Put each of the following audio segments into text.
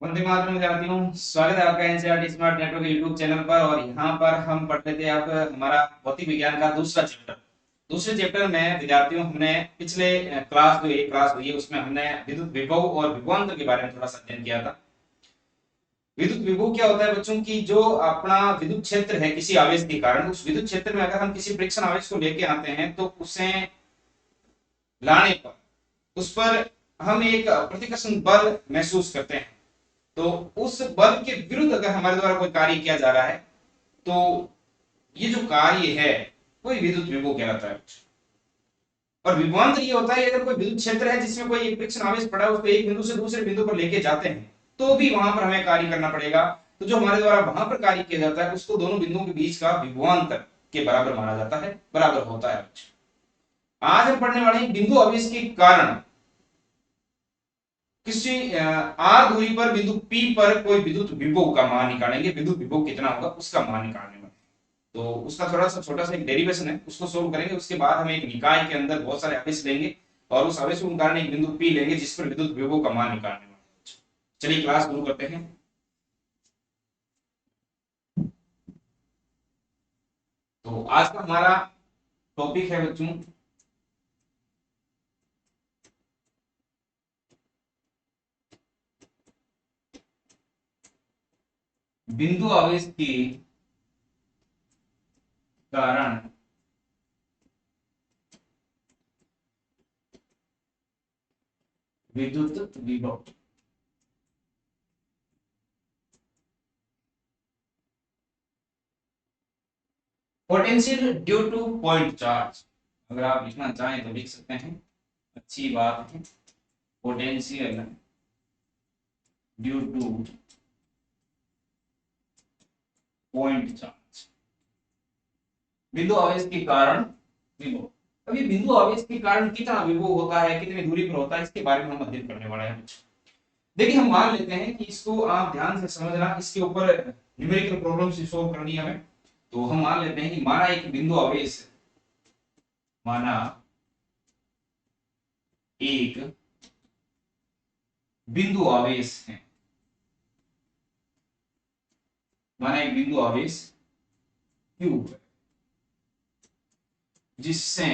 वंदे मातरम विद्यार्थियों, स्वागत है आपका NCERT smart network YouTube channel पर। और यहाँ पर हम पढ़ लेते हैं आप हमारा भौतिक विज्ञान का दूसरे चैप्टर में विद्यार्थियों हमने पिछले क्लास हुई है उसमें हमने विद्युत विभव और विभवांतर के बारे में थोड़ा सा अध्ययन किया था। विद्युत विभव क्या होता है बच्चों की, जो अपना विद्युत क्षेत्र है किसी आवेश के कारण, उस विद्युत क्षेत्र में अगर हम किसी परीक्षण आवेश को लेके आते हैं तो उसे लाने पर उस पर हम एक प्रतिकर्षण बल महसूस करते हैं। तो उस बल के विरुद्ध अगर हमारे द्वारा कोई कार्य किया जा रहा है तो ये जो कार्य है वही विद्युत विभव कहलाता है। और विभवांतर ये होता है अगर कोई विद्युत क्षेत्र है जिसमें कोई एक परीक्षण आवेश पड़ा है, उसको एक बिंदु से दूसरे बिंदु पर लेके जाते हैं तो भी वहां पर हमें कार्य करना पड़ेगा। तो जो हमारे द्वारा वहां पर कार्य किया जाता है उसको दोनों बिंदुओं के बीच का विभवांतर के बराबर माना जाता है, बराबर होता है। आज हम पढ़ने वाले हैं बिंदु आवेश के कारण किसी आर दूरी पर बिंदु P पर कोई विद्युत विभव का मान निकालेंगे। विद्युत विभव कितना होगा उसका मान निकालने में, तो उसका थोड़ा सा छोटा सा एक डेरिवेशन है, उसको सोल्व करेंगे। उसके बाद हम एक निकाय के अंदर बहुत सारे आवेश लेंगे और उस आवेश को निकालने एक बिंदु P लेंगे जिस पर विद्युत विभव का मान निकालने में। चलिए क्लास शुरू करते हैं। तो आज का हमारा टॉपिक है बच्चों बिंदु आवेश के कारण विद्युत विभव। Potential due two point charge, अगर आप लिखना चाहें तो लिख सकते हैं, अच्छी बात है। Potential due two point charge, बिंदु आवेश के कारण विभव। अभी बिंदु आवेश के कारण कितना विभव होता है, कितनी दूरी पर होता है, इसके बारे में हम अध्ययन करने वाले हैं। देखिए हम मान लेते हैं कि इसको आप ध्यान से समझना, इसके ऊपर न्यूमेरिकल प्रॉब्लम से सॉल्व करनी है हमें। तो हम मान लेते हैं कि माना एक बिंदु आवेश, माना एक बिंदु आवेश है, माना एक बिंदु आवेश Q है जिससे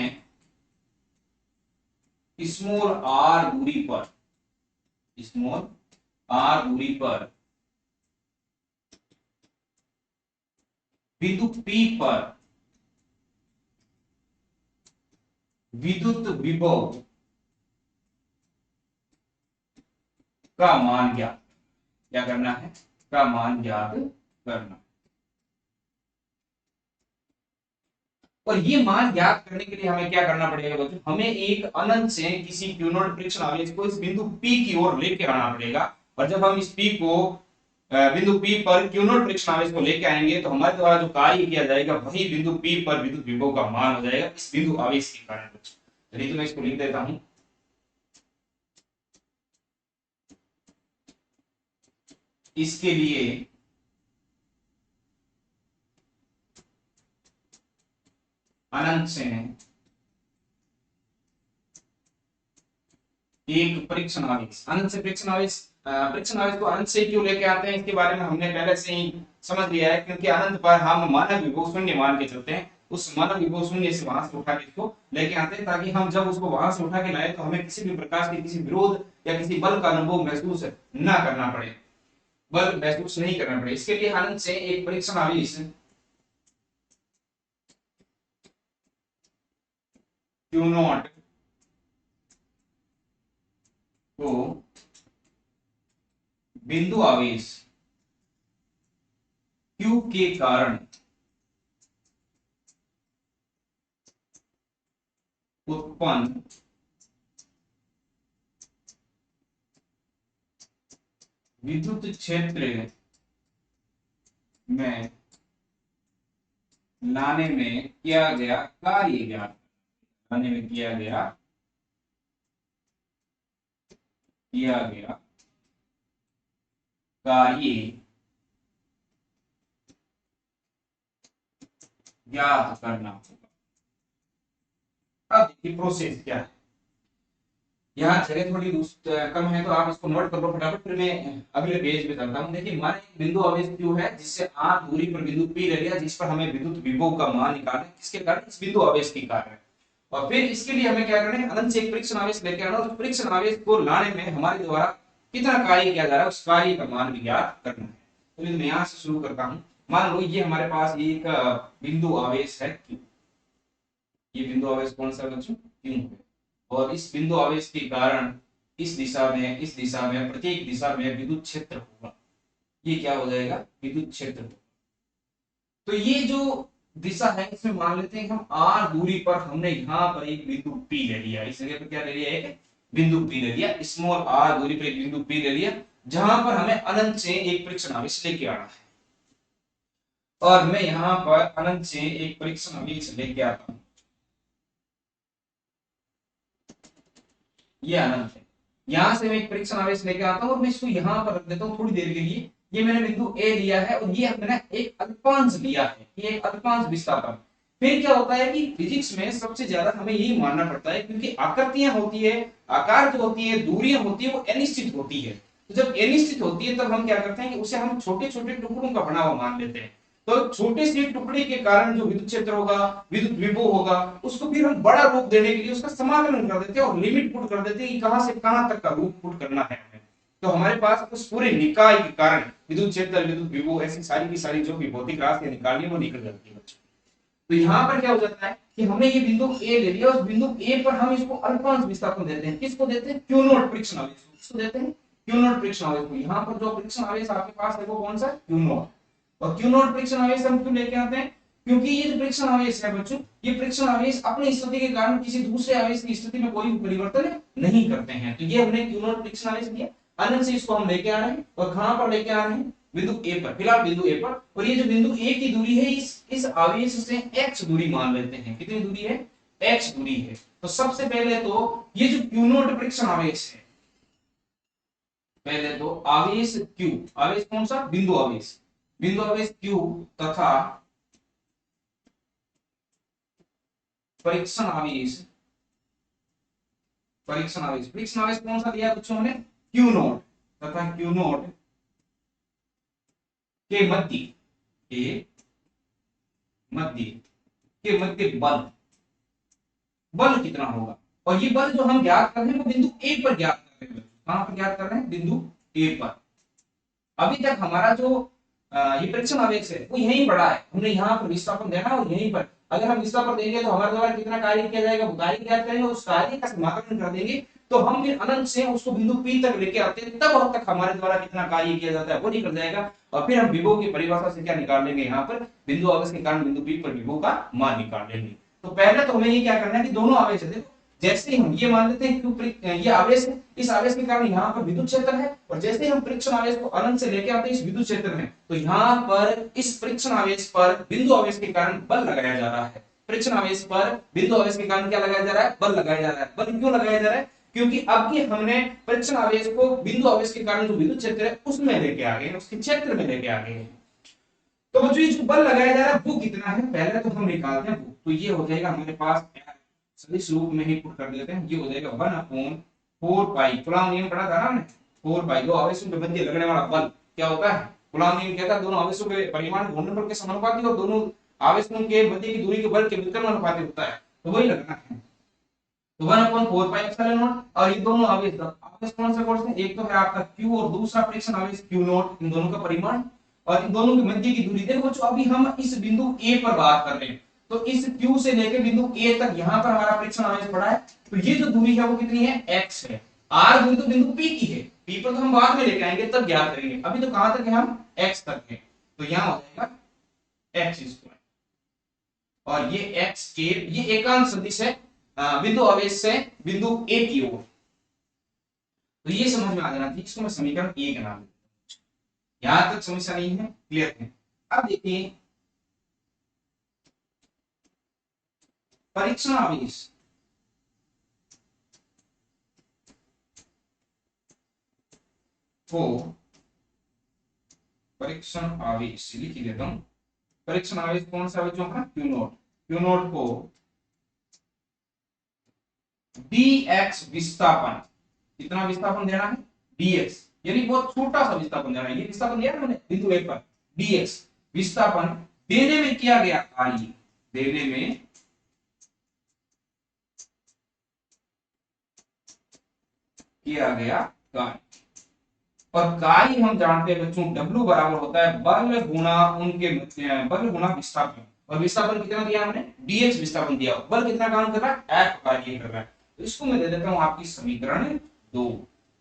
स्मॉल r दूरी पर, स्मॉल r दूरी पर बिंदु P पर विद्युत विभव का मान ज्ञात, क्या करना है, का मान ज्ञात करना। और ये मान ज्ञात करने के लिए हमें क्या करना पड़ेगा बच्चों, हमें एक अनंत से किसी क्यू नॉट परीक्षण आवेश को इस बिंदु P की ओर लेके आना पड़ेगा। और जब हम इस P को बिंदु P पर क्यू नॉट परीक्षण आवेश को लेके आएंगे तो हमारे द्वारा जो कार्य किया जाएगा वही बिंदु P पर विद्युत विभव का मान हो जाएगा इस बिंदु आवेश के कारण। चलिए तो मैं इसको लिख देता हूं। इसके लिए अनंत से एक परीक्षण आवेश, अनंत से परीक्षण आवेश, परीक्षण आवेश को अनंत से क्यों लेके आते हैं इसके बारे में हमने पहले से ही समझ लिया है, क्योंकि अनंत पर हम मानक विभव शून्य मान के चलते हैं। उस मानक विभव शून्य से वहां से उठा के इसको लेके आते हैं ताकि हम जब उसको वहां से उठा के लाए तो हमें किसी भी प्रकार के किसी विरोध या किसी बल का अनुभव महसूस ना करना पड़े, बल महसूस नहीं करना पड़े। इसके लिए अनंत से एक परीक्षण आवेश क्यू नॉट को बिंदु आवेश Q के कारण उत्पन्न विद्युत क्षेत्र में लाने में किया गया कार्य ज्ञात, लाने में किया गया कार्य ज्ञात करना होगा। अब देखिए प्रोसेस क्या है। यहाँ जगह थोड़ी कम है तो आप इसको नोट कर लो फटाफट, फिर मैं अगले पेज पे चलता हूँ। देखिए हमारा एक बिंदु आवेश Q है जिससे r दूरी पर बिंदु P ले लिया, जिस पर हमें विद्युत विभव का मान निकालना है, किसके कारण, इस बिंदु आवेश के कारण। और फिर इसके लिए हमें क्या करना है, अनंत से एक परीक्षण आवेश लेके आना, उस परीक्षण आवेश को लाने में हमारे द्वारा कितना कार्य किया जा रहा है उस कार्य का मान भी ज्ञात करना है। तो मैं यहाँ से शुरू करता हूँ। मान लो ये हमारे पास एक बिंदु आवेश है Q। ये बिंदु आवेश कौन सा बच्चों, Q है। और इस बिंदु आवेश के कारण इस दिशा में, इस दिशा में, प्रत्येक दिशा में विद्युत क्षेत्र होगा। ये क्या हो जाएगा, विद्युत क्षेत्र होगा। तो ये जो दिशा है इसमें मान लेते हैं हम r दूरी पर हमने यहाँ पर एक बिंदु P ले लिया, इस जगह पर क्या ले लिया, एक बिंदु P ले लिया, स्मॉल r दूरी पर एक बिंदु P ले लिया, जहां पर हमें अनंत से एक परीक्षण आवेश लेके आना है। और मैं यहाँ पर अनंत से एक परीक्षण आवेश लेके आता हूँ, ये अनंत है। यहां से मैं एक परीक्षण आवेश लेके आता हूँ और मैं इसको यहाँ पर रख देता हूँ थोड़ी देर के लिए। ये मैंने बिंदु ए लिया है और ये मैंने एक अल्पांश लिया है, ये एक अल्पांश विस्थापन। फिर क्या होता है कि फिजिक्स में सबसे ज्यादा हमें यही मानना पड़ता है, क्योंकि आकृतियां होती है, आकार जो होती है, दूरियां होती है, वो अनिश्चित होती है। तो जब अनिश्चित होती है तब हम क्या करते हैं कि उसे हम छोटे छोटे टुकड़ों का बना हुआ मान लेते हैं। तो छोटे से टुकड़े के कारण जो विद्युत क्षेत्र होगा, विद्युत विभव होगा, उसको फिर हम बड़ा रूप देने के लिए उसका समाकलन कर देते हैं और लिमिट पुट कर देते हैं कि कहां से कहां तक का रूप पुट करना है हमें। तो हमारे पास उस पूरे निकाय के कारण विद्युत क्षेत्र, विद्युत विभव, ऐसी सारी की सारी जो भी भौतिक राशियां निकालनी है वो निकल जाती है बच्चों। तो यहाँ पर क्या हो जाता है कि हमने ये बिंदु ए ले लिया, उस बिंदु ए पर हम इसको अल्पांश विस्थापन देते हैं। किसको देते हैं, क्यू नॉट परीक्षण आवेश को। किसको देते हैं, क्यू नॉट परीक्षण आवेश को। यहाँ पर जो परीक्षण आवेश आपके पास है वो कौन सा, क्यू नॉट। और क्यू नॉट परीक्षण आवेश हम क्यों लेके आते हैं, क्योंकि ये जो परीक्षण आवेश है बच्चों, ये परीक्षण आवेश अपनी स्थिति के कारण किसी दूसरे आवेश की स्थिति में कोई परिवर्तन नहीं करते हैं। तो ये हमने क्यू नॉट परीक्षण आवेश लिया, अनंत से इसको हम लेके आ रहे हैं और कहां पर लेके आ रहे हैं, बिंदु ए पर, फिलहाल बिंदु ए पर। और ये जो बिंदु ए की दूरी है, इस आवेश से x दूरी मान लेते हैं। कितनी दूरी है, x दूरी है। तो सबसे पहले तो ये जो क्यू नॉट परीक्षण आवेश है, पहले तो आवेश q, आवेश कौन सा, बिंदु आवेश, बिंदु आवेश q तथा परीक्षण आवेश, परीक्षण आवेश, परीक्षण आवेश कौन सा दिया बच्चों हमने, क्यू नॉट, तथा क्यू नॉट के मध्य, के मध्य, के मध्य बल, बल कितना होगा। और ये बल जो हम ज्ञात कर रहे हैं वो बिंदु ए पर ज्ञात कर रहे हैं। कहां पर ज्ञात कर रहे हैं, बिंदु ए पर। अभी तक हमारा जो ये परीक्षण आवेश है वो यहीं पड़ा है, हमने यहाँ पर विस्थापन देना और यहीं पर अगर हम विस्थापन देंगे तो हमारे द्वारा कितना कार्य किया जाएगा, वो कार्य ज्ञात करेंगे, उस कार्य का समाकलन कर देंगे। तो हम फिर अनंत से उसको बिंदु पी तक लेके आते हैं, तब तक हमारे द्वारा कितना कार्य किया जाता है वो निकल जाएगा। और फिर हम विभव की परिभाषा से क्या निकाल लेंगे, यहाँ पर बिंदु आवेश के कारण बिंदु पी पर विभव का मान निकाल लेंगे। तो पहले तो हमें ये क्या करना है कि दोनों आवेश है, जैसे हम ये मान लेते हैं कि ये आवेश है, इस आवेश के कारण यहाँ पर विद्युत क्षेत्र है, और जैसे ही हम परीक्षण आवेश को अनंत से लेके आते हैं इस विद्युत क्षेत्र में, तो यहाँ पर इस परीक्षण आवेश पर बिंदु आवेश के कारण बल लगाया जा रहा है। परीक्षण आवेश पर बिंदु आवेश के कारण क्या लगाया जा रहा है, बल लगाया जा रहा है। बल क्यों लगाया जा रहा है, क्योंकि अब की हमने परीक्षण आवेश को बिंदु आवेश के कारण जो विद्युत क्षेत्र है उसमें लेके आ गए, उसके क्षेत्र में लेके आ गए। तो जो ये जो बल लगाया जा रहा है वो कितना है, पहले तो हम निकालते हैं वो। तो ये हो जाएगा हमारे पास, सदिश रूप में ही पुट कर देते हैं, ये हो जाएगा 1/4 पाई। कूलॉम नियम पढ़ा था ना हमने, 4 पाई, दो आवेशों के मध्य लगने वाला बल क्या होता है, कूलॉम नियम कहता है दोनों आवेशों के परिमाण घूर्णनफल के समानुपाती और दोनों आवेशों के मध्य की दूरी के बल के व्युत्क्रम अनुपाती होता है। तो वही लगना है। तो 1/4 पाई एप्सिलॉन नॉट। और ये दोनों आवेश, आवेश कौन से, एक तो है आपका Q और दूसरा परीक्षण आवेश Q नॉट, इन दोनों का परिमाण और इन दोनों के मध्य की दूरी। देखो जो अभी हम इस बिंदु A पर बात कर रहे हैं, तो इस Q से लेकर बिंदु A तक यहाँ पर हमारा परीक्षण आवेश पड़ा है। तो ये जो दूरी है वो कितनी है, x है। r दूरी तो बिंदु P की है, P पर तो हम बाद में लेके आएंगे तब ज्ञात करेंगे, अभी तो कहां तक है, हम x तक है। तो यहाँ हो जाएगा x स्क्वायर, और ये x के ये एकांक सदिश है बिंदु आवेश से बिंदु A की ओर। तो ये समझ में आ जाना चाहिए, इसको मैं समीकरण 1 नाम देता हूं। यहां तक समस्या नहीं है, क्लियर है। अब देखिए परीक्षण आवेश, तो परीक्षण आवेश लिख देता हूं। परीक्षण आवेश कौन सा बच्चों का, Q नॉट। Q नॉट को dx विस्थापन, कितना विस्थापन देना है dx, यानी बहुत छोटा सा विस्थापन देना है। ये विस्थापन दिया ना मैंने बिंदु 1 पर dx विस्थापन देने में किया गया कार्य, देने में किया गया कार्य। और कार्य हम जानते हैं बच्चों W बराबर होता है बल गुणा उनके बल गुणा विस्थापन, और विस्थापन कितना दिया हमने dx विस्थापन दिया, बल कितना काम कर रहा है F कार्य कर रहा है। तो इसको मैं दे देता हूं आपकी समीकरण 2।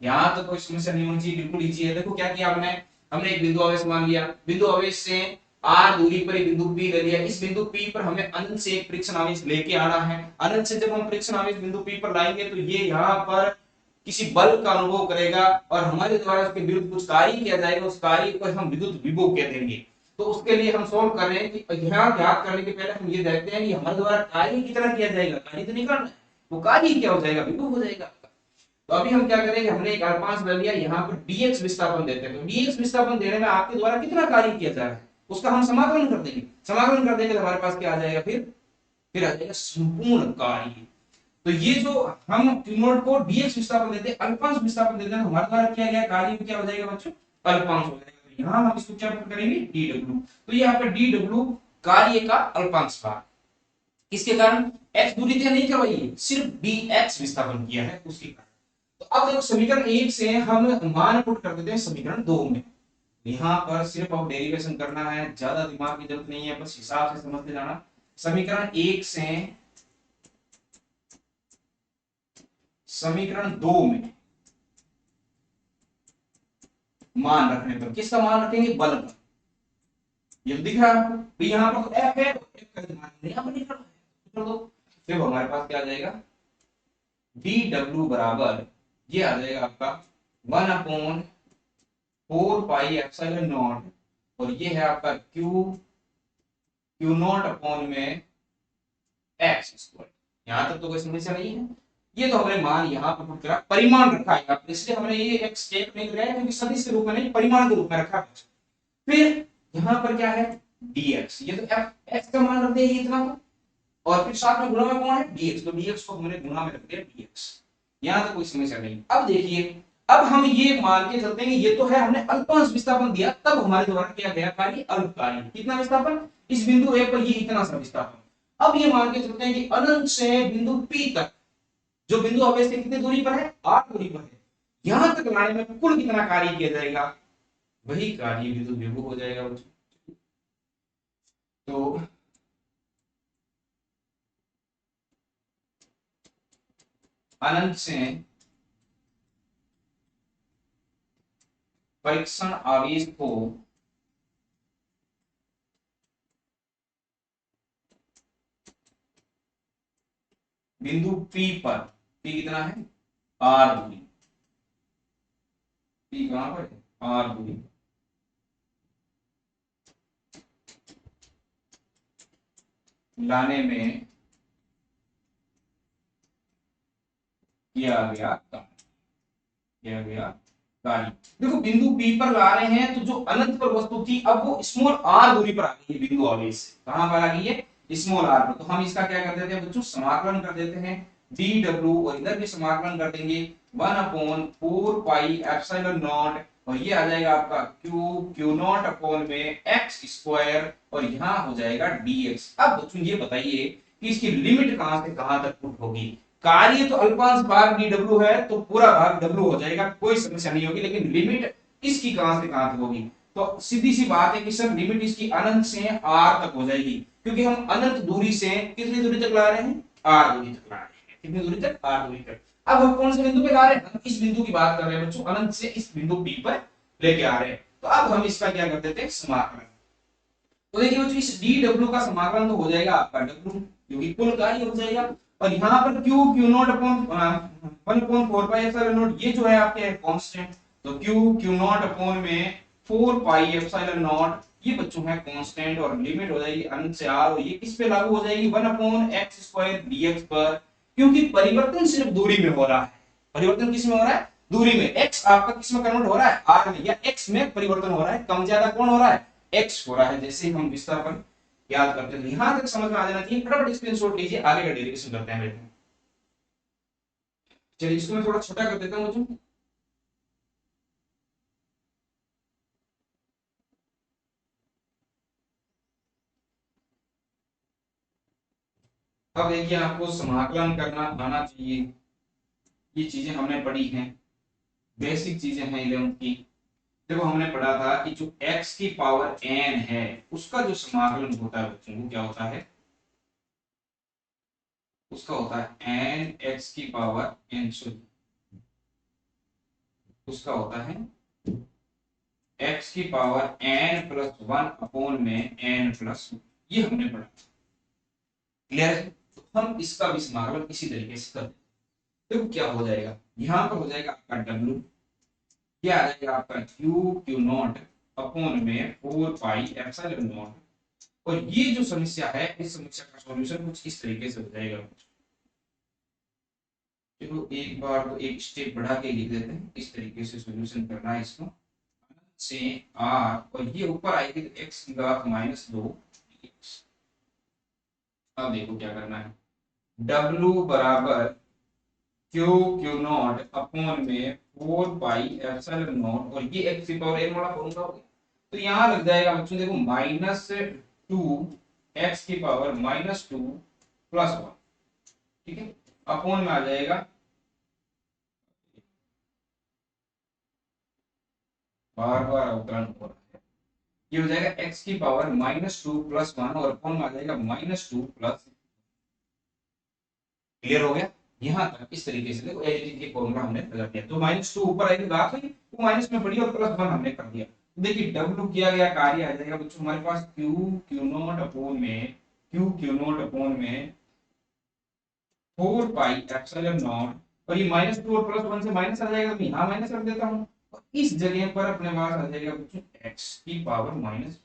यहां तो कोई समस्या नहीं होनी चाहिए, बिल्कुल इजी है। देखो क्या किया हमने, हमने एक बिंदु आवेश मान लिया, बिंदु आवेश से r दूरी पर एक बिंदु P ले लिया। इस बिंदु P पर हमें अनंत से एक परीक्षण आवेश लेके आना है। अनंत से जब हम परीक्षण आवेश बिंदु P पर लाएंगे तो ये यहाँ पर किसी बल का अनुभव करेगा और हमारे द्वारा उसके विरुद्ध कुछ कार्य किया जाएगा, उस कार्य को हम विद्युत विभव कह देंगे। तो उसके लिए हम सोल्व कर रहे हैं कि यहाँ ज्ञात करने के पहले हम ये देखते हैं कि हमारे द्वारा कार्य कितना किया जाएगा, कार्य तो नहीं करना है, वो कार्य क्या हो जाएगा विभव हो जाएगा। तो अभी हम क्या करेंगे, हमने एक अल्पांश ले लिया, यहाँ पर dx विस्थापन देते हैं। तो dx विस्थापन देने में आपके द्वारा कितना कार्य किया जा रहा है उसका हम समाकलन कर देंगे। समाकलन कर देंगे तो हमारे पास क्या आ जाएगा, फिर आ जाएगा संपूर्ण कार्य। तो ये जो हम q नॉट को dx विस्थापन देते हैं, अल्पांश विस्थापन देते हैं, हमारे द्वारा किया गया कार्य क्या हो जाएगा बच्चों, अल्पांश हो जाएगा। तो यहाँ हम इसको क्या करेंगे dw, तो ये यहाँ पे dw कार्य का अल्पांश भाग, किसके कारण x दूरी तय नहीं करवाई है, सिर्फ dx विस्थापन किया है उसके कारण। तो अब देखो समीकरण 1 से हम मान पुट कर देते हैं समीकरण 2 में। यहाँ पर सिर्फ अब डेरिवेशन करना है, ज्यादा दिमाग की जरूरत नहीं है, बस हिसाब से समझते जाना। समीकरण 1 से समीकरण 2 में मान रखने पर किसका मान रखेंगे, बल का। ये दिख रहा है आपको, तो यहाँ पर तो F है, तो F का मान नहीं यहाँ पर लिखना है। तो फिर हमारे पास क्या आ जाएगा, dw बराबर ये आ जाएगा आपका 1/4 पाई एप्सिलॉन नॉट, और ये है आपका q नॉट अपॉन में x स्क्वायर। यहां तक तो कोई समस्या नहीं है। ये तो हमने मान यहाँ पर पुट करा, परिमाण रखा है यहाँ पर, इसलिए हमने ये एक स्टेप नहीं लगाया क्योंकि सदिश के रूप में नहीं, परिमाण के रूप में रखा है। फिर यहाँ पर क्या है dx, ये तो x का मान रख दिया ये इतना को, और फिर साथ में गुणा में कौन है dx, तो dx को हमने गुणा में रख दिया dx। यहाँ तो कोई समस्या नहीं। अब देखिए, अब हम ये मान के चलते हैं कि ये तो है हमने अल्पांश विस्थापन दिया, तब हमारे द्वारा किया गया कार्य अल्प कार्य। कितना विस्थापन, इस बिंदु A पर ये इतना सा विस्थापन। अब ये मान के चलते हैं कि अनंत से बिंदु P तक, जो बिंदु आवेश से कितनी दूरी पर है, 8 दूरी पर है, यहां तक लाने में कुल कितना कार्य किया जाएगा, वही कार्य विद्युत विभव हो जाएगा बच्चों। तो अनंत से परीक्षण आवेश को बिंदु P पर, P कितना है R दूरी, P कहां पर है R दूरी, लाने में किया गया कार्य। देखो बिंदु P पर ला रहे हैं तो जो अनंत पर वस्तु थी अब वो स्मॉल r दूरी पर आ गई है, बिंदु आवेश से कहां पर आ गई है, स्मॉल r पर। तो हम इसका क्या कर देते हैं बच्चों, समाकलन कर देते हैं dw, और इधर भी समाकलन कर देंगे 1/4 पाई एप्सिलॉन नॉट, और ये आ जाएगा आपका q नॉट अपॉन में x स्क्वायर, और यहाँ हो जाएगा dx। अब बच्चों ये बताइए कि इसकी लिमिट कहां से कहां तक पुट होगी। कार्य तो अल्पांश भाग dw है तो पूरा भाग w हो जाएगा, कोई समस्या नहीं होगी, लेकिन लिमिट इसकी कहां से कहां तक होगी। तो सीधी सी बात है कि सर लिमिट इसकी अनंत से r तक हो जाएगी, क्योंकि हम अनंत दूरी से कितनी दूरी तक ला रहे हैं, r दूरी तक ला रहे हैं। कितनी दूरी तक, r दूरी तक। अब हम कौन से बिंदु पे ला रहे हैं, हम इस बिंदु की बात कर रहे हैं बच्चों, अनंत से इस बिंदु P पर लेके आ रहे हैं। तो अब हम इसका क्या कर देते हैं, समाकलन। तो देखिए बच्चों इस dw का समाकलन तो हो जाएगा आपका w, जो कि कुल कार्य हो जाएगा, और यहाँ पर q not upon 1/4 pi epsilon not, ये जो है आपके कांस्टेंट, तो q नॉट अपॉन में 4 पाई एप्सिलॉन नॉट, ये बच्चों है कांस्टेंट, और लिमिट हो जाएगी अनंत से r, और ये किस पे लागू हो जाएगी 1/x स्क्वायर dx पर, क्योंकि परिवर्तन सिर्फ दूरी में हो रहा है। परिवर्तन किस में हो रहा है, दूरी में। x आपका किस में कन्वर्ट हो रहा है, r में, या x में परिवर्तन हो रहा है, कम ज्यादा कौन हो रहा है, x हो रहा है। जैसे हम विस्थापन याद करते हैं, यहां तक समझ में आ जाना चाहिए, फटाफट स्क्रीनशॉट लीजिए, आगे का डेरिवेशन करते हैं बेटा। चलिए इसको मैं थोड़ा छोटा कर देता हूँ बच्चों। अब देखिए आपको समाकलन करना आना चाहिए। ये चीजें हमने पढ़ी हैं, बेसिक चीजें हैं 11th की। देखो हमने पढ़ा था कि जो x की पावर n है उसका जो समाकलन होता है बच्चों वो क्या होता है, उसका होता है n x की पावर n, सॉरी उसका होता है x की power n plus one upon में n प्लस, ये हमने पढ़ा। क्लियर है? तो हम इसका भी समाकलन इसी तरीके से कर देखो क्या हो जाएगा, यहां पर हो जाएगा आपका w, क्या आ जाएगा आपका क्यू नॉट अपॉन में 4 पाई एप्सिलॉन नॉट। और ये जो समस्या है इस समस्या का सॉल्यूशन कुछ इस तरीके से हो जाएगा। चलो एक बार तो एक स्टेप बढ़ा के लिख देते हैं, इस तरीके से सॉल्यूशन करना है इसको से आर, और ये ऊपर आएगी तो एक्स की घात -2। अब देखो क्या करना है, W बराबर क्यू नॉट अपॉन में 4 पाई एप्सिलॉन नॉट, और ये एक्स की पावर n वाला फॉर्मूला हो गया। तो यहाँ लग जाएगा बच्चों देखो -2 एक्स की पावर -2 प्लस 1, ठीक है, अपॉन में आ जाएगा, बार बार अवकलन हो रहा है, ये हो जाएगा x की पावर -2 प्लस 1 और अपॉन में आ जाएगा -2 प्लस। क्लियर हो गया? यहाँ तक इस तरीके से देखो एज इट इज फॉर्मूला हमने लगा दिया। तो -2 ऊपर आएगी बात हुई, वो माइनस में पड़ी और प्लस 1 हमने कर दिया। तो देखिए W किया गया कार्य आ जाएगा बच्चों हमारे पास क्यू नॉट अपॉन में क्यू नॉट अपॉन में 4 पाई एप्सिलॉन नॉट, और ये -2 और +1 से माइनस आ जाएगा, तो यहाँ माइनस रख देता हूँ, और इस जगह पर अपने पास आ जाएगा बच्चों x की पावर माइनस,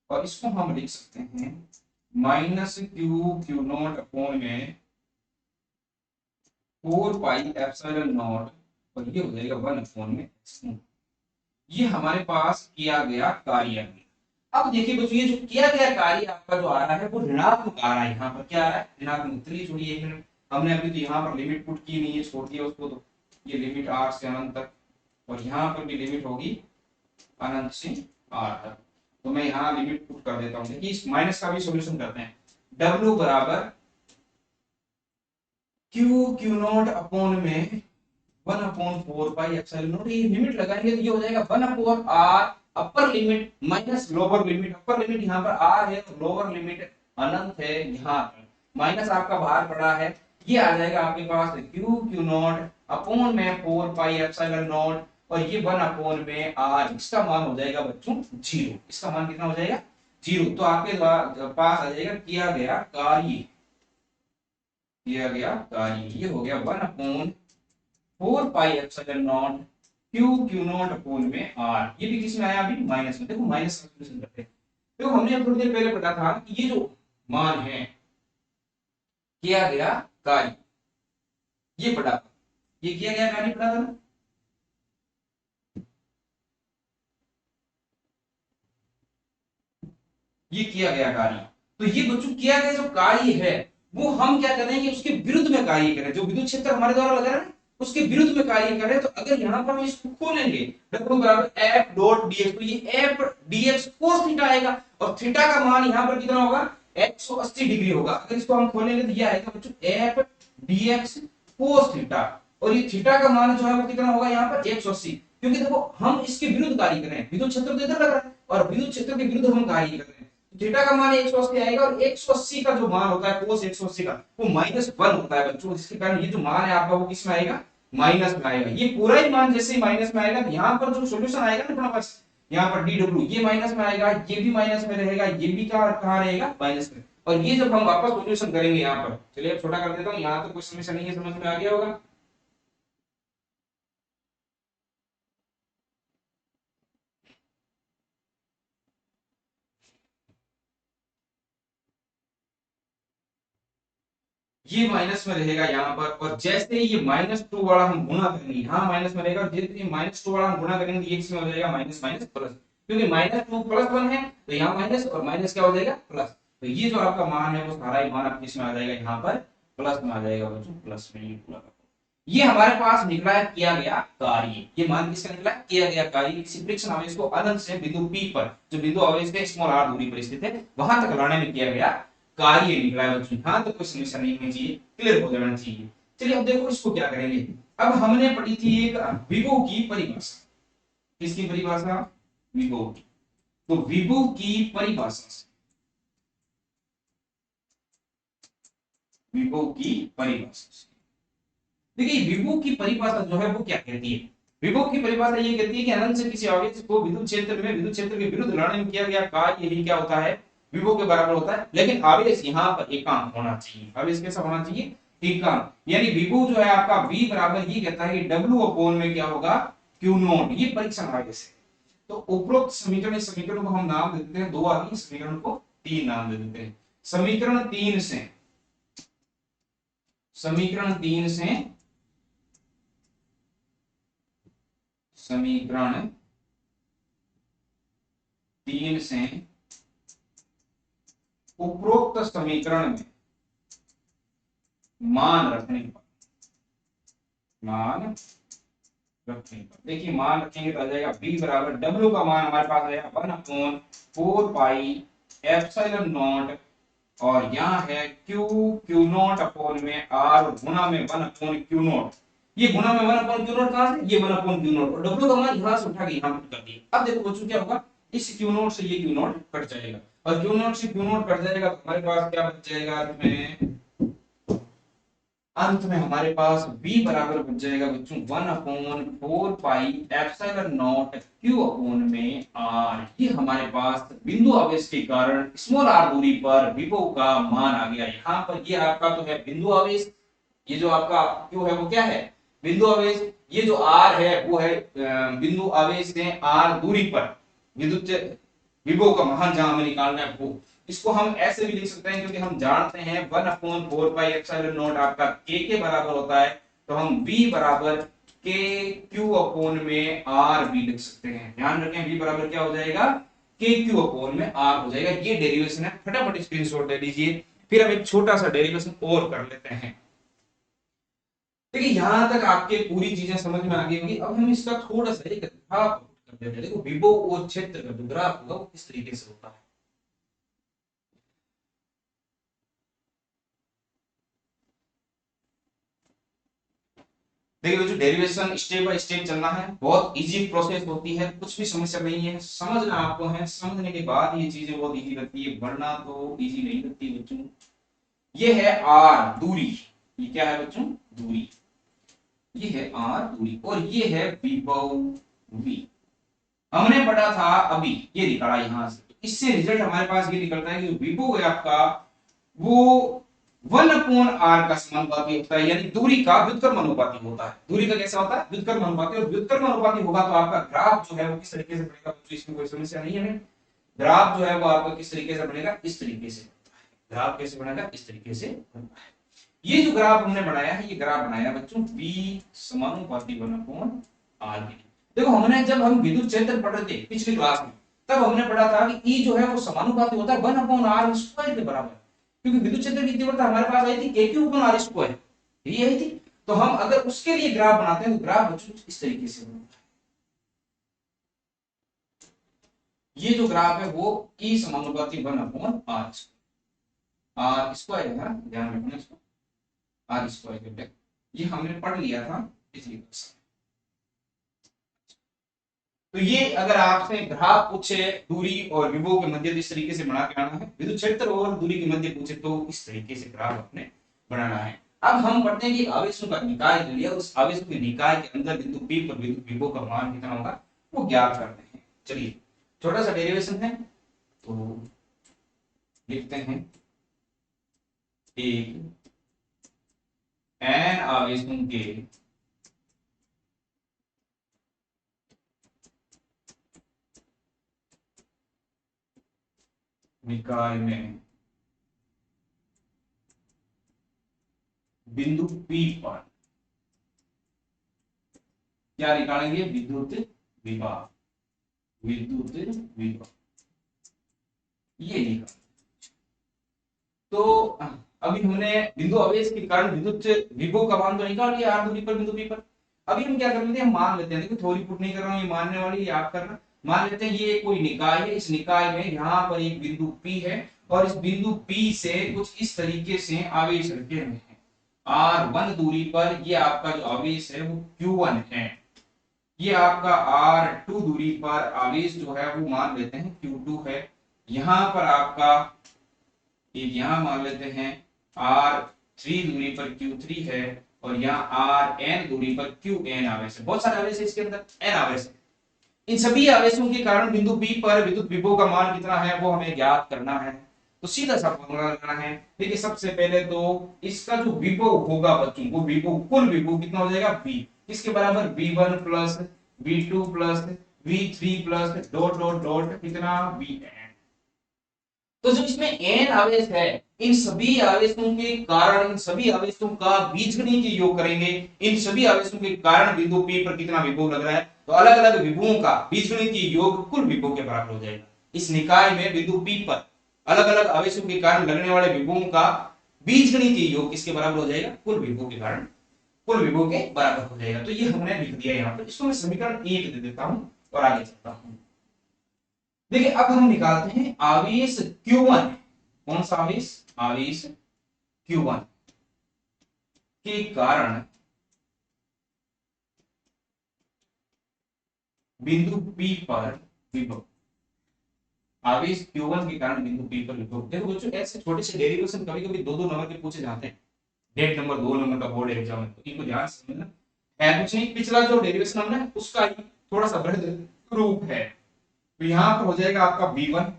और इसको हम लिख सकते हैं -क्यू नॉट अपॉन में 4 पाई एप्सिलॉन नॉट, और ये हो जाएगा 1 अपॉन में x। ये हमारे पास किया गया कार्य। अब देखिए बच्चों ये जो किया गया कार्य आपका जो आ रहा है वो ऋणात्मक आ रहा है, यहाँ पर क्या आ रहा है, ऋणात्मक। चलिए छोड़िए 1 मिनट, हमने अभी तो यहाँ पर लिमिट पुट की नहीं है, छोड़ दिया उसको। तो ये लिमिट r से अनंत तक, और यहाँ पर भी लिमिट होगी अनंत से r तक। तो मैं यहाँ लिमिट पुट कर देता हूँ। देखिए इस माइनस का भी सॉल्यूशन करते हैं। W बराबर क्यू नॉट अपॉन में 1 अपॉन 4 पाई एप्सिलॉन नॉट, ये लिमिट लगाएंगे तो ये हो जाएगा 1 upon r upper limit minus lower limit. Upper limit यहाँ पर r है, तो लोअर लिमिट अनंत है, यहाँ पर माइनस आपका बाहर पड़ा है, ये आ जाएगा आपके पास क्यू नॉट अपॉन में 4 पाई एप्सिलॉन नॉट, और ये 1 अपॉन में r, इसका मान हो जाएगा बच्चों 0। इसका मान कितना हो जाएगा 0। तो आपके पास आ जाएगा किया गया कार्य, ये हो गया 1 upon 4 pi epsilon not Q not upon में r। ये भी किसमें आया अभी माइनस में। देखो माइनस का सॉल्यूशन करते हैं। देखो हमने थोड़ी देर पहले पढ़ा था कि ये जो मान है किया गया कार्य, ये पढ़ा था, ये किया गया कार्य पढ़ा था ना। ये किया गया कार्य, तो ये बच्चों किया गया जो कार्य है वो हम क्या करेंगे, उसके विरुद्ध में कार्य करें। जो विद्युत क्षेत्र हमारे द्वारा लगा रहा है उसके विरुद्ध में कार्य करें। तो अगर यहाँ पर हम इसको खोलेंगे W बराबर एफ डॉट dx, तो ये एफ dx cos थीटा आएगा, और थीटा का मान यहाँ पर कितना होगा 180 डिग्री होगा। अगर इसको हम खोलेंगे तो ये आएगा बच्चों एफ dx cos थीटा, और ये थीटा का मान जो है वो कितना होगा यहाँ पर 180। क्योंकि देखो हम इसके विरुद्ध कार्य कर रहे हैं, विद्युत क्षेत्र तो इधर लग रहा है और विद्युत क्षेत्र के विरुद्ध हम कार्य कर रहे हैं। थीटा का मान 180 आएगा, और 180 का जो मान होता है cos 180 का वो -1 होता है बच्चों, जिसके कारण ये जो मान है आपका वो किस में आएगा माइनस में आएगा। ये पूरा ही मान जैसे ही माइनस में आएगा तो यहाँ पर जो सॉल्यूशन आएगा ना अपना पास, यहाँ पर dw ये माइनस में आएगा, ये भी माइनस में रहेगा, ये भी कहाँ रहेगा माइनस में। और ये जब हम वापस सॉल्यूशन करेंगे यहाँ पर, चलिए छोटा कर देता हूँ, यहाँ तो कोई समस्या नहीं है, समझ में आ गया होगा। ये माइनस में रहेगा यहाँ पर, और जैसे ही ये -2 वाला हम गुणा करेंगे यहाँ माइनस में रहेगा, और जैसे ही -2 वाला हम गुणा करेंगे ये इसमें हो जाएगा माइनस माइनस प्लस, क्योंकि -2 प्लस 1 है तो यहाँ माइनस, और माइनस क्या हो जाएगा प्लस। तो ये जो आपका मान है वो सारा ही मान आपके इसमें आ जाएगा यहाँ पर प्लस में आ जाएगा बच्चों, प्लस में ये पूरा। ये हमारे पास निकला है किया गया कार्य, ये मान किसका निकला है, किया गया कार्य किसी परीक्षण आवेश को अनंत से बिंदु P पर, जो बिंदु आवेश के स्मॉल r दूरी पर स्थित है, वहां तक लाने में किया गया कार्य निकला है बच्चों। यहां तक कोई समस्या नहीं होनी चाहिए, क्लियर हो जाना चाहिए। चलिए अब देखो इसको क्या करेंगे। अब हमने पढ़ी थी एक विभव की परिभाषा, किसकी परिभाषा, विभव की। तो विभव की परिभाषा से, विभव की परिभाषा से देखिए विभव की परिभाषा जो है वो क्या कहती है। विभव की परिभाषा ये कहती है कि अनंत से किसी आवेश को विद्युत क्षेत्र में विद्युत क्षेत्र के विरुद्ध लाने में किया गया कार्य यही क्या होता है, विभव के बराबर होता है। लेकिन आवेश यहाँ पर एकांक होना चाहिए, आवेश कैसा होना चाहिए, एकांक। यानी विभव जो है आपका V बराबर ये कहता है कि W अपॉन में क्या होगा, Q नॉट, ये परीक्षण आवेश है। तो उपरोक्त समीकरण, इस समीकरण को हम नाम दे देते हैं, दो आ गई, समीकरण को 3 नाम दे देते हैं। समीकरण 3 से, समीकरण 3 से, समीकरण 3 से उपरोक्त समीकरण में मान रखने पर, मान रखने पर देखिए मान रखेंगे तो आ जाएगा b बराबर w का मान हमारे पास आएगा 1/4 पाई एप्सिलॉन नॉट, और यहाँ है q नॉट अपॉन में r गुना में 1/q नॉट। ये गुना में 1/q नॉट कहां से, ये 1/q नॉट, और w का मान यहां से उठा के यहां पुट कर दिया। अब देखो बच्चों क्या होगा, इस q नॉट से ये q नॉट कट जाएगा, और q नॉट से q नॉट कट जाएगा तो हमारे पास क्या बच जाएगा, अंत में हमारे पास v बराबर बच जाएगा बच्चों 1/4 pi epsilon not q upon में r। ये हमारे पास बिंदु आवेश के कारण स्मॉल r दूरी पर विभव का मान आ गया। यहाँ पर ये आपका तो है बिंदु आवेश, ये जो आपका q है वो क्या है, बिंदु आवेश। ये जो r है वो है बिंदु आवेश से r दूरी पर विद्युत विभव का मान जहां हमें निकालना है वो। इसको हम ऐसे भी लिख सकते हैं क्योंकि हम जानते हैं 1/4 पाई एप्सिलॉन नॉट आपका k के बराबर होता है, तो हम v बराबर k q अपॉन में r भी लिख सकते हैं। ध्यान रखें v बराबर क्या हो जाएगा, k q अपॉन में r हो जाएगा। ये डेरिवेशन है, फटाफट स्क्रीनशॉट ले लीजिए। फिर हम एक छोटा सा डेरिवेशन और कर लेते हैं। देखिए यहां तक आपके पूरी चीजें समझ में आ गई होंगी। अब हम इसका थोड़ा सा एक ग्राफ कर देते हैं। देखो विभव और क्षेत्र का जो ग्राफ होगा वो किस तरीके से होता है। देखिए बच्चों डेरिवेशन स्टेप बाय स्टेप चलना है, बहुत इजी प्रोसेस होती है, कुछ भी समस्या नहीं है, समझना आपको है, समझने के बाद ये चीजें बहुत इजी लगती है, वरना तो इजी नहीं लगती बच्चों। ये है आर दूरी, ये क्या है बच्चों, दूरी, ये है आर दूरी, और ये है विभव वी। हमने पढ़ा था अभी, ये निकाला यहां से, तो इससे रिजल्ट हमारे पास ये निकलता है कि विभव है आपका वो 1/r का समानुपाती होता है, यानी दूरी का व्युत्क्रम अनुपाती होता है। दूरी का कैसा होता है, व्युत्क्रम अनुपाती, और व्युत्क्रम अनुपाती होगा तो आपका ग्राफ जो है वो किस तरीके से बनेगा, तो इसमें कोई समस्या नहीं है। ग्राफ जो है वो आपका किस तरीके से बनेगा, इस तरीके से। ग्राफ कैसे बनेगा, इस तरीके से बनता है। ये जो ग्राफ हमने बनाया है, ये ग्राफ बनाया बच्चों v समानुपाती 1/r के लिए। देखो हमने जब हम विद्युत क्षेत्र पढ़ रहे थे पिछली क्लास में, तब हमने पढ़ा था कि E जो है वो समानुपाती होता है 1/r स्क्वायर के बराबर, क्योंकि विद्युत क्षेत्र की तीव्रता हमारे पास आई थी kq/r स्क्वायर, यही आई थी। तो हम अगर उसके लिए ग्राफ बनाते हैं तो ग्राफ बच्चों इस तरीके से बनता है। ये जो ग्राफ है वो E समानुपाती 1/r स्क्वायर है ना, ध्यान रखना इसको, r स्क्वायर, ये हमने पढ़ लिया था पिछली क्लास में। तो ये अगर आपसे ग्राफ पूछे दूरी और विभव के मध्य इस तरीके से बना के आना है, विद्युत क्षेत्र और दूरी के मध्य पूछे तो इस तरीके से ग्राफ अपने बनाना है। अब हम पढ़ते हैं कि आवेशों का निकाय ले लिया, उस आवेशों के निकाय के अंदर बिंदु P पर विद्युत विभव का मान कितना होगा वो ज्ञात करते हैं। चलिए छोटा सा डेरिवेशन है, तो लिखते हैं एक n आवेशों के निकाय में बिंदु P पर क्या निकालेंगे, विद्युत विभव, विद्युत विभव ये निकाल। तो अभी हमने बिंदु आवेश के कारण विद्युत विभव का मान तो निकाल लिया r दूरी पर बिंदु P पर। अभी हम क्या कर लेते हैं, मान लेते हैं, देखो थ्योरी पुट नहीं कर रहा हूं, ये मानने वाली याद करना। मान लेते हैं ये कोई निकाय है, इस निकाय में यहाँ पर एक बिंदु P है और इस बिंदु P से कुछ इस तरीके से आवेश रखे हुए हैं r1 दूरी पर। ये आपका जो आवेश है वो q1 है। ये आपका r2 दूरी पर आवेश जो है वो मान लेते हैं q2 है। यहाँ पर आपका एक यहाँ मान लेते हैं r3 दूरी पर q3 है और यहाँ rn दूरी पर qn आवेश है। बहुत सारे आवेश है इसके अंदर, n आवेश है। इन सभी आवेशों के कारण बिंदु P पर विद्युत विभव का मान कितना है वो हमें ज्ञात करना है। तो सीधा सा फॉर्मूला लगाना है। देखिए सबसे पहले तो इसका जो विभव होगा बच्चों, वो विभव कुल विभव कितना हो जाएगा V, इसके बराबर V1 plus V2 plus V3 plus dot dot dot कितना Vn। तो जो इसमें n आवेश है, इन सभी आवेशों के कारण, इन सभी आवेशों का बीजगणितीय योग करेंगे। इन सभी आवेशों के कारण बिंदु P पर कितना विभव लग रहा है, तो अलग अलग विभवों का बीजगणितीय योग कुल विभव के बराबर हो जाएगा। इस निकाय में बिंदु P पर अलग अलग आवेशों के कारण लगने वाले विभवों का बीजगणितीय योग किसके बराबर हो जाएगा, कुल विभव के कारण कुल विभव के बराबर हो जाएगा। तो ये हमने लिख दिया यहाँ पर। इसको मैं समीकरण 1 दे देता हूं और आगे चलता हूं। देखिए अब हम निकालते हैं आवेश Q1। कौन सा आवेश, आवेश Q1 के कारण बिंदु P पर विभव। आवेश Q1 के कारण बिंदु P पर विभव। देखो बच्चों ऐसे छोटे से डेरिवेशन कभी कभी 2-2 नंबर के पूछे जाते हैं, 1.5 नंबर 2 नंबर का बोर्ड एग्जाम में, तो इनको ध्यान से समझना है। कुछ नहीं, पिछला जो डेरिवेशन हमने उसका ही थोड़ा सा बृहद रूप है। तो यहाँ पर हो जाएगा आपका V1।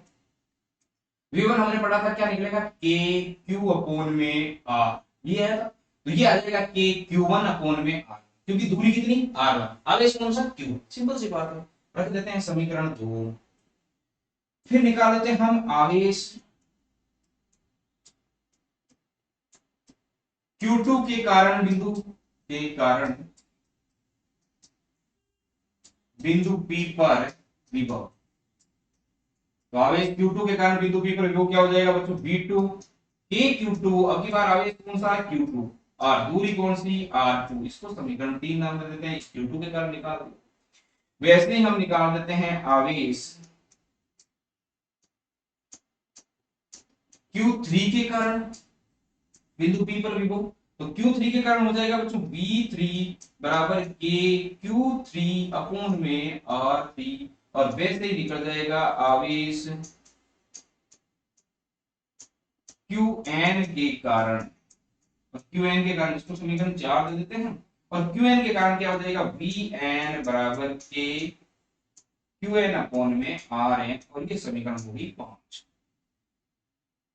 V1 हमने पढ़ा था क्या निकलेगा, के क्यू अपॉन में आर, ये है। तो ये आ जाएगा के Q1 अपॉन में आर, क्योंकि दूरी कितनी R1, आवेश कौन सा Q। सिंपल सी बात है। रख देते हैं समीकरण 2। फिर निकाल लेते हैं हम आवेश Q2 के कारण बिंदु P पर विभव। तो आवेश Q2 के कारण बिंदु P पर विभव क्या हो जाएगा बच्चों, V2 के Q2। अब की बार आवेश कौन सा है Q2 और दूरी कौन सी R2। इसको समीकरण 3 नाम दे देते हैं, इस Q2 के कारण निकाल दो। वैसे ही हम निकाल देते हैं आवेश Q3 के कारण बिंदु P पर विभव। तो Q3 के कारण हो जाएगा बच्चों V3 बराबर के Q3 अपॉन में R3। और वैसे ही निकल जाएगा आवेश Qn के कारण, और Qn के कारण इसको समीकरण 4 दे देते हैं। और Qn के कारण क्या हो जाएगा Vn बराबर के Qn अपॉन में Rn, और ये समीकरण होगी 5।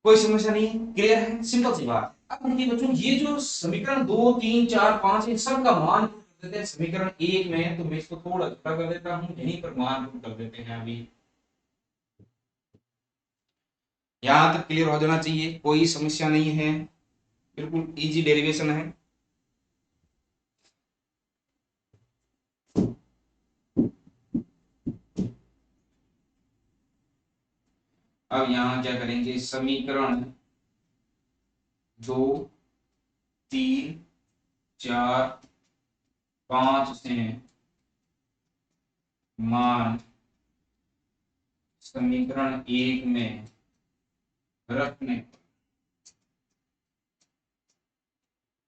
कोई समस्या नहीं, क्लियर है, सिंपल सी बात है। अब देखिए बच्चों ये जो समीकरण 2 3 4 5 इन सब का मान कर देते हैं समीकरण 1 में, तो मैं इसको थोड़ा छोटा कर देता हूं, यहीं पर मान कर देते हैं। अभी यहां तक क्लियर हो जाना चाहिए, कोई समस्या नहीं है, बिल्कुल इजी डेरिवेशन है। अब यहां क्या करेंगे, समीकरण 2 3 4 5 से मान समीकरण 1 में रखने,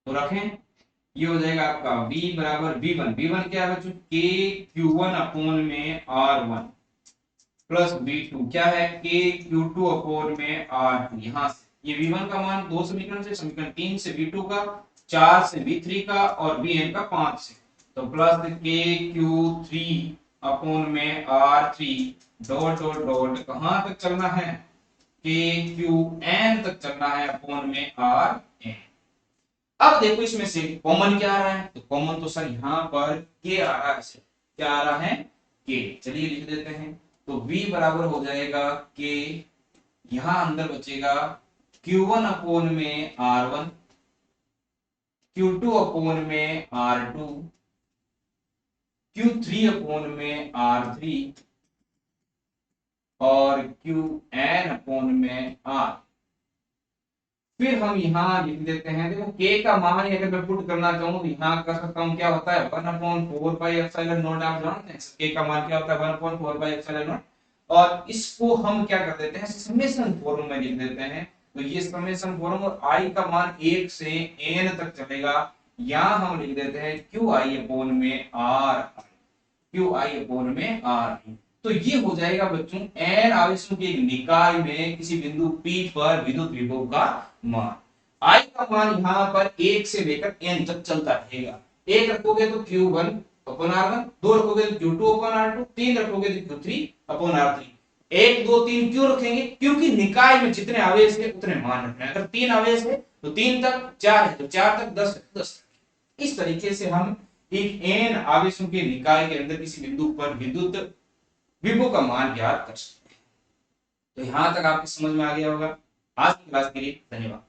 तो रखें। ये हो जाएगा आपका v बराबर v1। v1 क्या है बच्चों, के Q1 अपॉन में R1 प्लस v2 क्या है, के Q2 अपॉन में R2। यहाँ से ये v1 का मान 2 समीकरण से, समीकरण 3 से v2 का, 4 से v3 का और vn का 5 से। तो प्लस के Q3 अपॉन में R3 डॉट डॉट डॉट कहां तक चलना है, के Qn तक चलना है अपॉन में Rn। अब देखो इसमें से कॉमन क्या आ रहा है, तो कॉमन तो सर यहाँ पर के आ रहा है। क्या आ रहा है, के। चलिए लिख देते हैं। तो v बराबर हो जाएगा के, यहाँ अंदर बचेगा Q1 अपॉन में R1, Q2 अपॉन में R2, Q3 अपॉन में R3 और Qn अपॉन में R। फिर हम यहाँ लिख देते हैं, देखो k का मान ही अगर मैं पुट करना चाहूँ तो यहाँ कर सकता हूँ, क्या होता है 1/4 आप जानते हैं k का मान क्या होता है 1/4 और इसको हम क्या कर देते हैं समेशन फॉर्म में लिख देते हैं। तो ये समेशन फॉर्म और i का मान 1 से n तक चलेगा, यहाँ हम लिख देते हैं qi/r। तो ये हो जाएगा बच्चों n आवेशों के निकाय में किसी बिंदु P पर विद्युत विभव का मान। I का मान यहाँ पर 1 से लेकर n तक चलता रहेगा। 1 रखोगे तो Q1/R1, 2 रखोगे तो Q2/R2, 3 रखोगे तो Q3/R3। 1 2 3 क्यों रखेंगे? क्योंकि निकाय में जितने आवेश है उतने मान रखना है। अगर 3 आवेश है तो 3 तक, 4 है तो 4 तक, 10 है तो 10 तक। इस तरीके से हम एक n आवेशों के निकाय के अंदर किसी बिंदु पर विद्युत विभव का मान ज्ञात कर सकते हैं। तो यहां तक आपको समझ में आ गया होगा। आज की क्लास के लिए धन्यवाद।